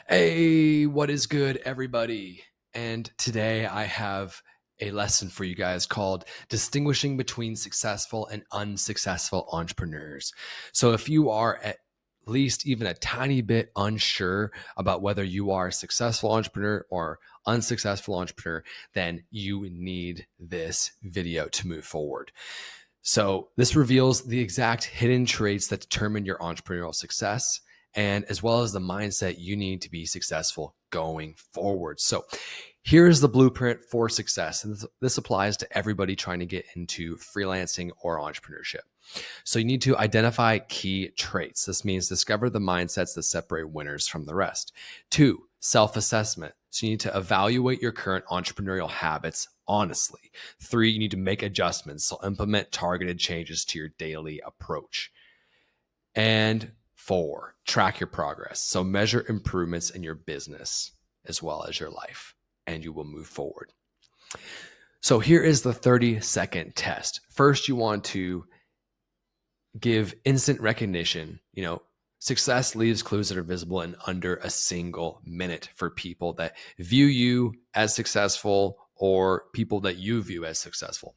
Hey, what is good, everybody? And today I have a lesson for you guys called Distinguishing Between Successful and Unsuccessful Entrepreneurs. So, if you are at least even a tiny bit unsure about whether you are a successful entrepreneur or unsuccessful entrepreneur, then you need this video to move forward. So, this reveals the exact hidden traits that determine your entrepreneurial success and as well as the mindset you need to be successful going forward. So, here's the blueprint for success. And this applies to everybody trying to get into freelancing or entrepreneurship. So, you need to identify key traits. This means discover the mindsets that separate winners from the rest. Two, self assessment. So, you need to evaluate your current entrepreneurial habits honestly. Three, you need to make adjustments. So, implement targeted changes to your daily approach. And four, track your progress. So measure improvements in your business as well as your life, and you will move forward. So here is the 30-second test. First, you want to give instant recognition. Success leaves clues that are visible in under a single minute for people that view you as successful or people that you view as successful.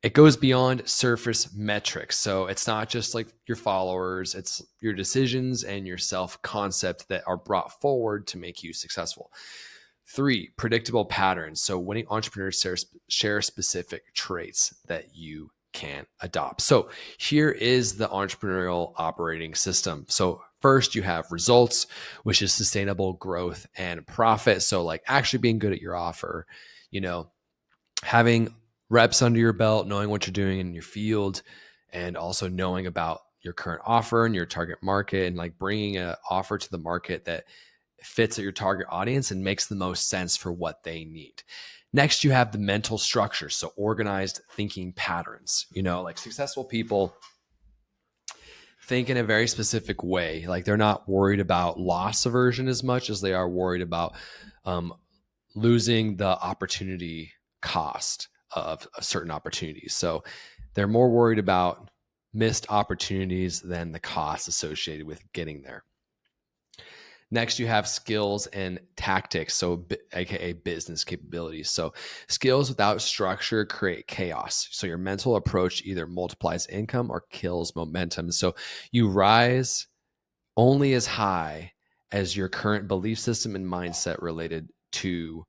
It goes beyond surface metrics. So it's not just like your followers, it's your decisions and your self-concept that are brought forward to make you successful. Three, predictable patterns. So winning entrepreneurs share specific traits that you can adopt. So here is the entrepreneurial operating system. So first you have results, which is sustainable growth and profit. So like actually being good at your offer, having reps under your belt, knowing what you're doing in your field, and also knowing about your current offer and your target market, and like bringing an offer to the market that fits at your target audience and makes the most sense for what they need. Next, you have the mental structure. So organized thinking patterns, like successful people think in a very specific way. Like they're not worried about loss aversion as much as they are worried about losing the opportunity cost of certain opportunities. So they're more worried about missed opportunities than the costs associated with getting there. Next, you have skills and tactics, so aka business capabilities. So skills without structure create chaos. So your mental approach either multiplies income or kills momentum. So you rise only as high as your current belief system and mindset related to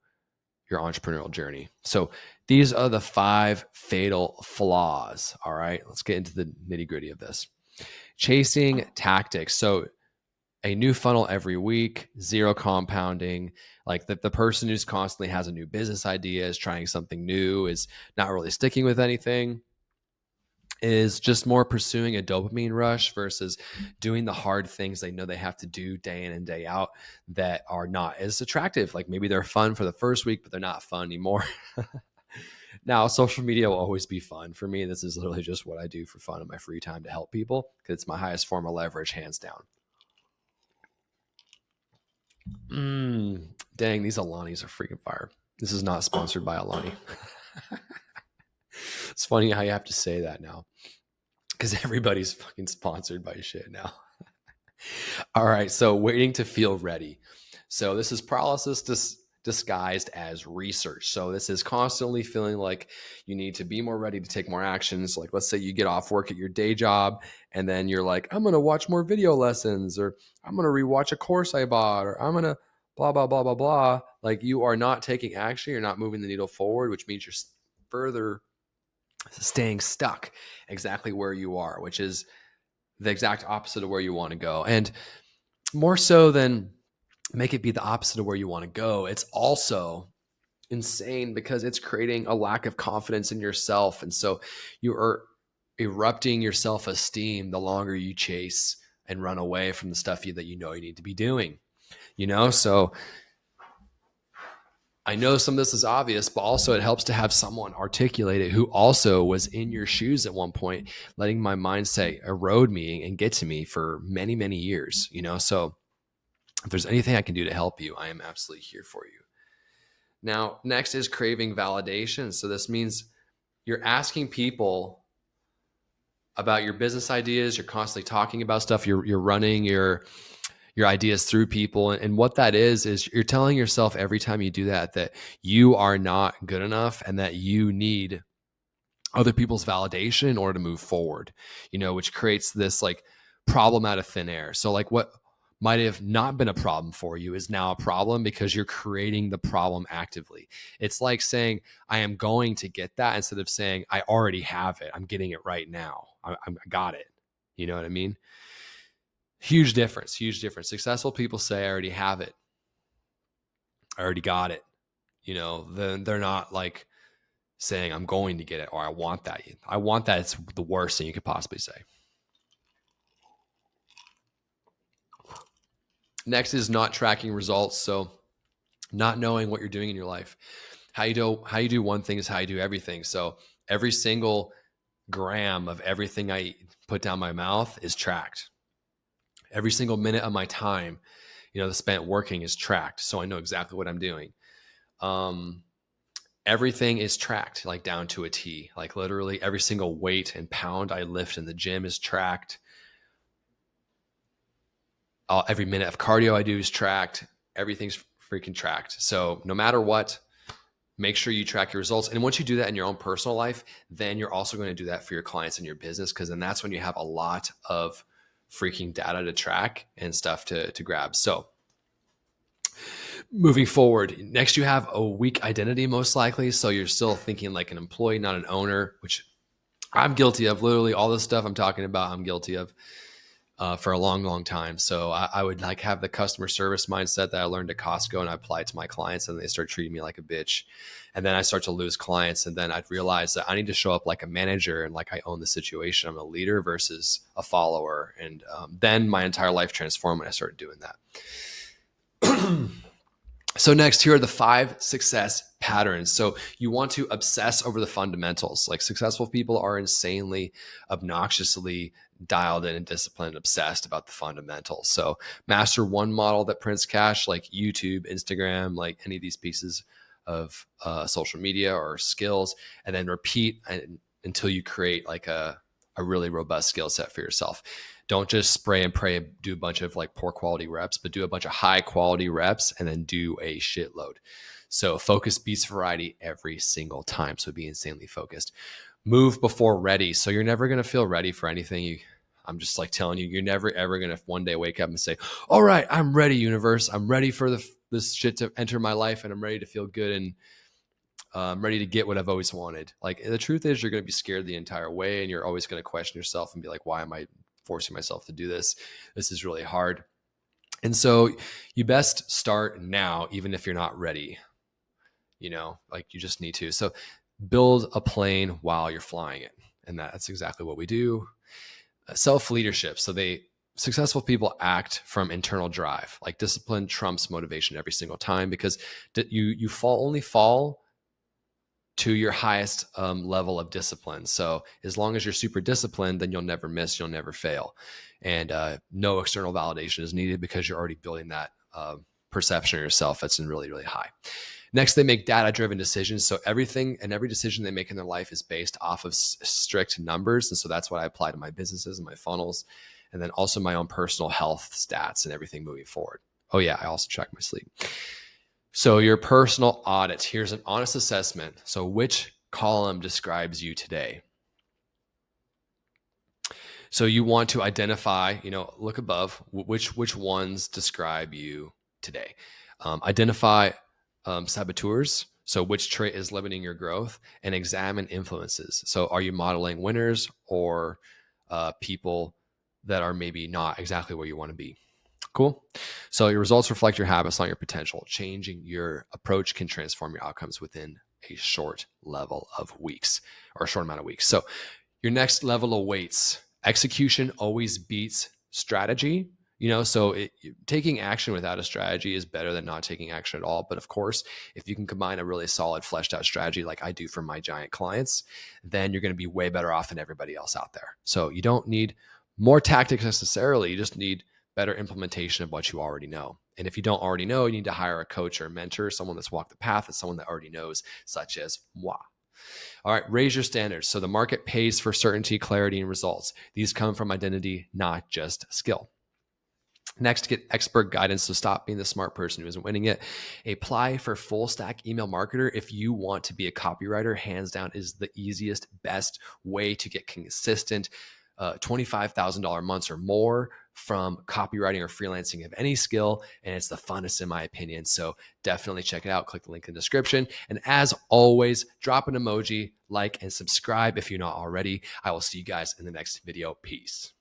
your entrepreneurial journey. So these are the 5 fatal flaws. All right, let's get into the nitty gritty of this. Chasing tactics. So a new funnel every week, zero compounding. Like the person who's constantly has a new business idea, is trying something new, is not really sticking with anything, is just more pursuing a dopamine rush versus doing the hard things they know they have to do day in and day out that are not as attractive. Like maybe they're fun for the first week, but they're not fun anymore. Now, social media will always be fun for me. This is literally just what I do for fun in my free time to help people because it's my highest form of leverage, hands down. Dang, these Alanis are freaking fire. This is not sponsored by Alani. It's funny how you have to say that now because everybody's fucking sponsored by shit now. All right, so waiting to feel ready. So this is paralysis disguised as research. So this is constantly feeling like you need to be more ready to take more actions. Like let's say you get off work at your day job and then you're like, I'm going to watch more video lessons, or I'm going to rewatch a course I bought, or I'm going to blah, blah, blah, blah, blah. Like you are not taking action. You're not moving the needle forward, which means you're further staying stuck exactly where you are, which is the exact opposite of where you want to go. And more so than make it be the opposite of where you want to go, it's also insane because it's creating a lack of confidence in yourself. And so you are erupting your self-esteem the longer you chase and run away from the stuff that you know you need to be doing. So I know some of this is obvious, but also it helps to have someone articulate it who also was in your shoes at one point, letting my mindset erode me and get to me for many, many years, So if there's anything I can do to help you, I am absolutely here for you. Now, next is craving validation. So this means you're asking people about your business ideas. You're constantly talking about stuff. You're running your your ideas through people. And what that is you're telling yourself every time you do that, that you are not good enough and that you need other people's validation in order to move forward, which creates this like problem out of thin air. So like what might have not been a problem for you is now a problem because you're creating the problem actively. It's like saying, I am going to get that instead of saying, I already have it. I'm getting it right now. I got it. You know what I mean? Huge difference, huge difference. Successful people say, I already have it. I already got it. Then they're not like saying, I'm going to get it, or I want that. I want that. It's the worst thing you could possibly say. Next is not tracking results. So not knowing what you're doing in your life. How you do one thing is how you do everything. So every single gram of everything I put down my mouth is tracked. Every single minute of my time, spent working is tracked. So I know exactly what I'm doing. Everything is tracked, like down to a T. Like literally every single weight and pound I lift in the gym is tracked. Every minute of cardio I do is tracked. Everything's freaking tracked. So no matter what, make sure you track your results. And once you do that in your own personal life, then you're also going to do that for your clients and your business, because then that's when you have a lot of freaking data to track and stuff to grab. So moving forward, next you have a weak identity most likely. So you're still thinking like an employee, not an owner, which I'm guilty of. Literally all this stuff I'm talking about, I'm guilty of. For a long, long time. So I would like have the customer service mindset that I learned at Costco, and I apply it to my clients, and they start treating me like a bitch. And then I start to lose clients. And then I'd realize that I need to show up like a manager and like I own the situation. I'm a leader versus a follower. And then my entire life transformed when I started doing that. So next, here are the 5 success patterns. So you want to obsess over the fundamentals. Like successful people are insanely, obnoxiously dialed in and disciplined and obsessed about the fundamentals. So master one model that prints cash, like YouTube, Instagram, like any of these pieces of social media or skills, and then repeat until you create like a really robust skill set for yourself. Don't just spray and pray and do a bunch of like poor quality reps, but do a bunch of high quality reps and then do a shitload. So focus beats variety every single time. So be insanely focused. Move before ready. So you're never going to feel ready for anything. I'm just like telling you, you're never ever going to one day wake up and say, all right, I'm ready, universe. I'm ready for this shit to enter my life, and I'm ready to feel good, and I'm ready to get what I've always wanted. Like the truth is, you're going to be scared the entire way, and you're always going to question yourself and be like, why am I forcing myself to do this? This is really hard. And so you best start now, even if you're not ready. Like you just need to. So build a plane while you're flying it. And that's exactly what we do. Self-leadership. So successful people act from internal drive. Like discipline trumps motivation every single time, because you only fall to your highest level of discipline. So as long as you're super disciplined, then you'll never miss, you'll never fail. And no external validation is needed because you're already building that perception of yourself that's really, really high. Next, they make data-driven decisions. So everything and every decision they make in their life is based off of strict numbers. And so that's what I apply to my businesses and my funnels, and then also my own personal health stats and everything moving forward. Oh yeah, I also track my sleep. So your personal audit, here's an honest assessment. So which column describes you today? So you want to identify, look above, which ones describe you today. Identify saboteurs. So which trait is limiting your growth, and examine influences. So are you modeling winners or people that are maybe not exactly where you want to be? Cool. So your results reflect your habits, not your potential. Changing your approach can transform your outcomes within a short level of weeks, or a short amount of weeks. So your next level awaits. Execution always beats strategy. So taking action without a strategy is better than not taking action at all. But of course, if you can combine a really solid fleshed out strategy like I do for my giant clients, then you're going to be way better off than everybody else out there. So you don't need more tactics necessarily. You just need better implementation of what you already know. And if you don't already know, you need to hire a coach or a mentor, someone that's walked the path, and someone that already knows, such as moi. All right, raise your standards. So the market pays for certainty, clarity, and results. These come from identity, not just skill. Next, get expert guidance. So stop being the smart person who isn't winning it. Apply for full stack email marketer. If you want to be a copywriter, hands down is the easiest, best way to get consistent $25,000 months or more from copywriting or freelancing of any skill. And it's the funnest in my opinion. So definitely check it out. Click the link in the description. And as always, drop an emoji, like, and subscribe if you're not already. I will see you guys in the next video. Peace.